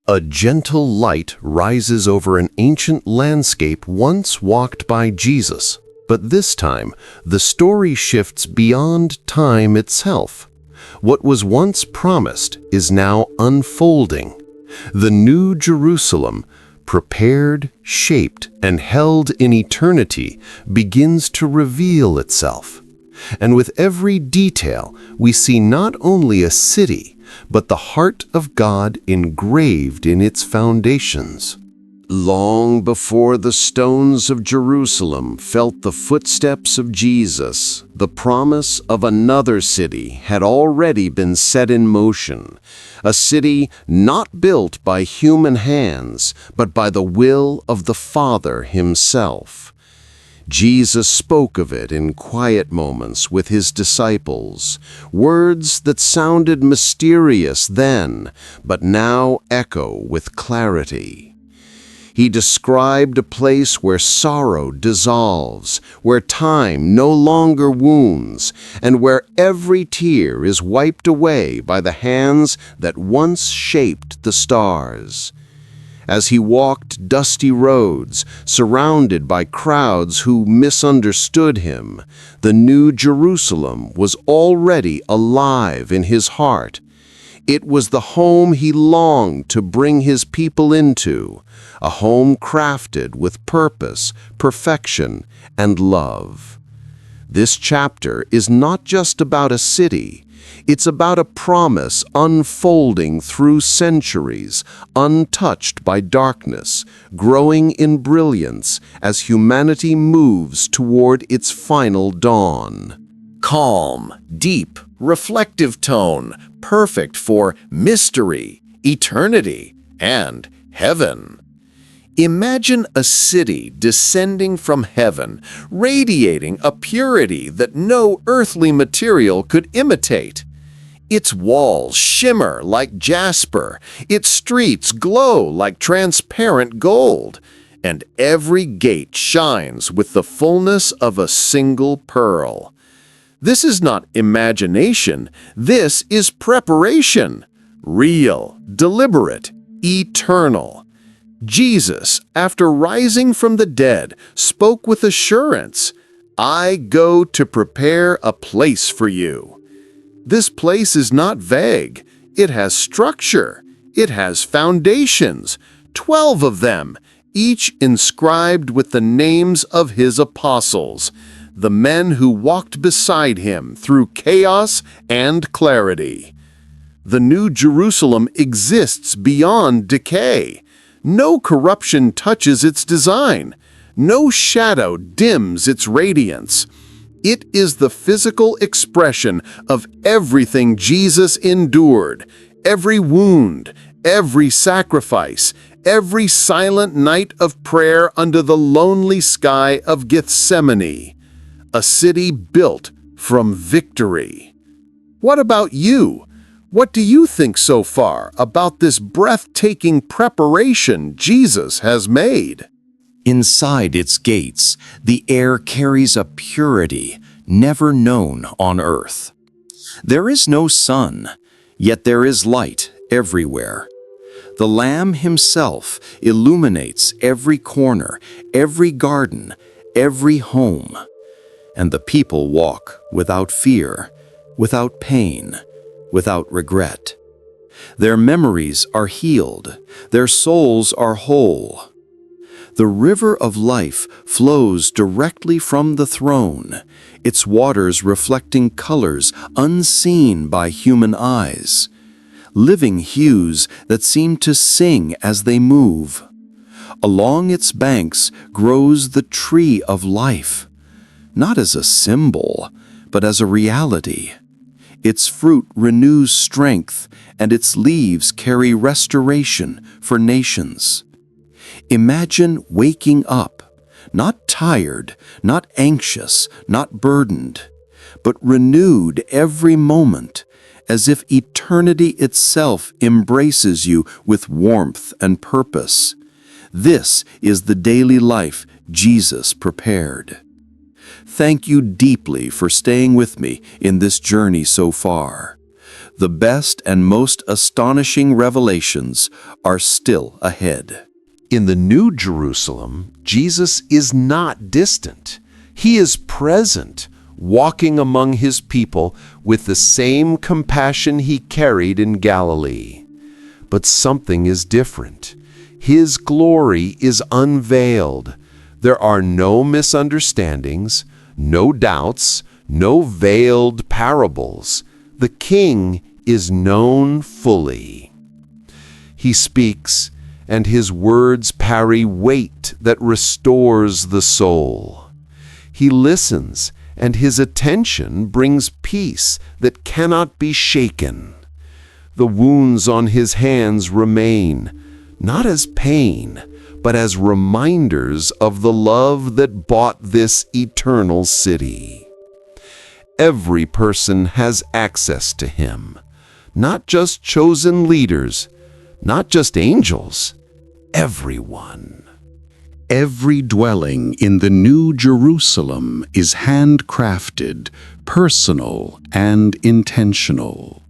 A gentle light rises over an ancient landscape once walked by Jesus, but this time the story shifts beyond time itself. What was once promised is now unfolding. The New Jerusalem, prepared, shaped, and held in eternity, begins to reveal itself. And with every detail, we see not only a city, but the heart of God engraved in its foundations. Long before the stones of Jerusalem felt the footsteps of Jesus, the promise of another city had already been set in motion, a city not built by human hands, but by the will of the Father himself. Jesus spoke of it in quiet moments with his disciples, words that sounded mysterious then, but now echo with clarity. He described a place where sorrow dissolves, where time no longer wounds, and where every tear is wiped away by the hands that once shaped the stars. As he walked dusty roads, surrounded by crowds who misunderstood him, the New Jerusalem was already alive in his heart. It was the home he longed to bring his people into, a home crafted with purpose, perfection, and love. This chapter is not just about a city. It's about a promise unfolding through centuries, untouched by darkness, growing in brilliance as humanity moves toward its final dawn. Calm, deep, reflective tone, perfect for mystery, eternity, and heaven. Imagine a city descending from heaven, radiating a purity that no earthly material could imitate. Its walls shimmer like jasper, its streets glow like transparent gold, and every gate shines with the fullness of a single pearl. This is not imagination, this is preparation, real, deliberate, eternal. Jesus, after rising from the dead, spoke with assurance, "I go to prepare a place for you." This place is not vague. It has structure. It has foundations, 12 of them, each inscribed with the names of his apostles, the men who walked beside him through chaos and clarity. The New Jerusalem exists beyond decay. No corruption touches its design. No shadow dims its radiance. It is the physical expression of everything Jesus endured, every wound, every sacrifice, every silent night of prayer under the lonely sky of Gethsemane. A city built from victory. What about you? What do you think so far about this breathtaking preparation Jesus has made? Inside its gates, the air carries a purity never known on earth. There is no sun, yet there is light everywhere. The Lamb himself illuminates every corner, every garden, every home. And the people walk without fear, without pain, without regret. Their memories are healed, their souls are whole. The river of life flows directly from the throne, its waters reflecting colors unseen by human eyes, living hues that seem to sing as they move. Along its banks grows the tree of life, not as a symbol, but as a reality. Its fruit renews strength, and its leaves carry restoration for nations. Imagine waking up, not tired, not anxious, not burdened, but renewed every moment, as if eternity itself embraces you with warmth and purpose. This is the daily life Jesus prepared. Thank you deeply for staying with me in this journey so far. The best and most astonishing revelations are still ahead. In the New Jerusalem, Jesus is not distant. He is present, walking among his people with the same compassion he carried in Galilee. But something is different. His glory is unveiled. There are no misunderstandings, no doubts, no veiled parables. The King is known fully. He speaks, and his words carry weight that restores the soul. He listens, and his attention brings peace that cannot be shaken. The wounds on his hands remain, not as pain, but as reminders of the love that bought this eternal city. Every person has access to him, not just chosen leaders, not just angels, everyone. Every dwelling in the New Jerusalem is handcrafted, personal, and intentional.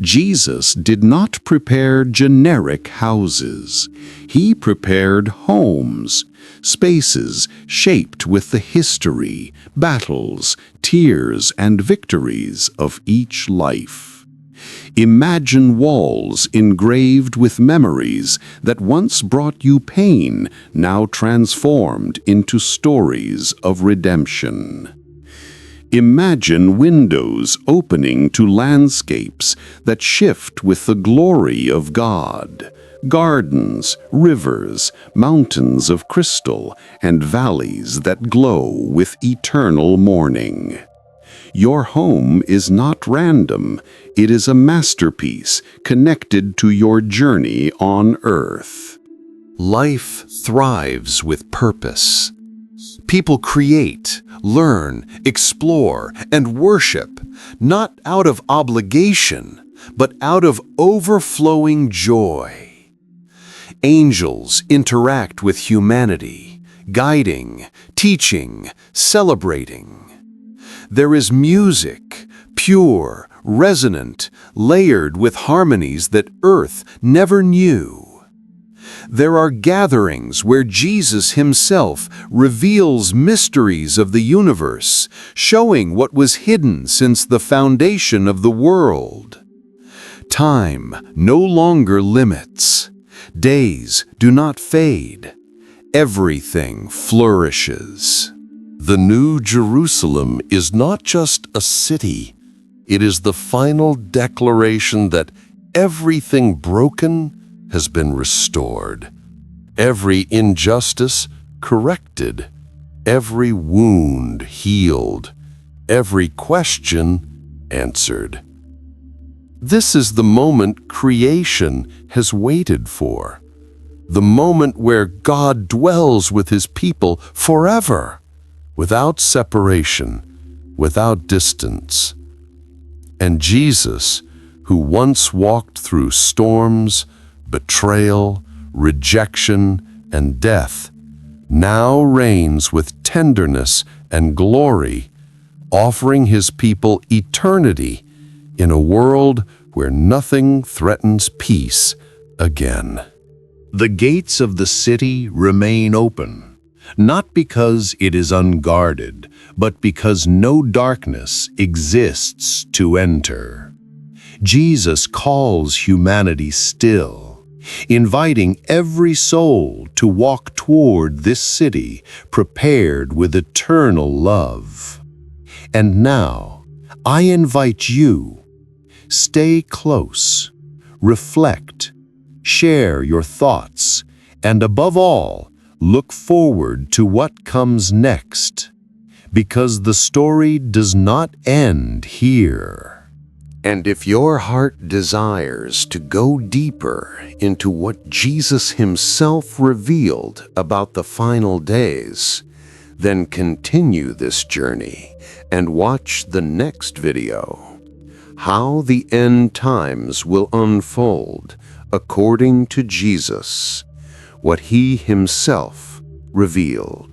Jesus did not prepare generic houses. He prepared homes, spaces shaped with the history, battles, tears, and victories of each life. Imagine walls engraved with memories that once brought you pain, now transformed into stories of redemption. Imagine windows opening to landscapes that shift with the glory of God, gardens, rivers, mountains of crystal, and valleys that glow with eternal morning. Your home is not random. It is a masterpiece connected to your journey on earth. Life thrives with purpose. People create, learn, explore, and worship, not out of obligation, but out of overflowing joy. Angels interact with humanity, guiding, teaching, celebrating. There is music, pure, resonant, layered with harmonies that earth never knew. There are gatherings where Jesus himself reveals mysteries of the universe, showing what was hidden since the foundation of the world. Time no longer limits. Days do not fade. Everything flourishes. The New Jerusalem is not just a city. It is the final declaration that everything broken has been restored, every injustice corrected, every wound healed, every question answered. This is the moment creation has waited for, the moment where God dwells with his people forever, without separation, without distance. And Jesus, who once walked through storms, betrayal, rejection, and death, now reigns with tenderness and glory, offering his people eternity in a world where nothing threatens peace again. The gates of the city remain open, not because it is unguarded, but because no darkness exists to enter. Jesus calls humanity still, inviting every soul to walk toward this city prepared with eternal love. And now, I invite you, stay close, reflect, share your thoughts, and above all, look forward to what comes next, because the story does not end here. And if your heart desires to go deeper into what Jesus himself revealed about the final days, then continue this journey and watch the next video. How the end times will unfold according to Jesus, what he himself revealed.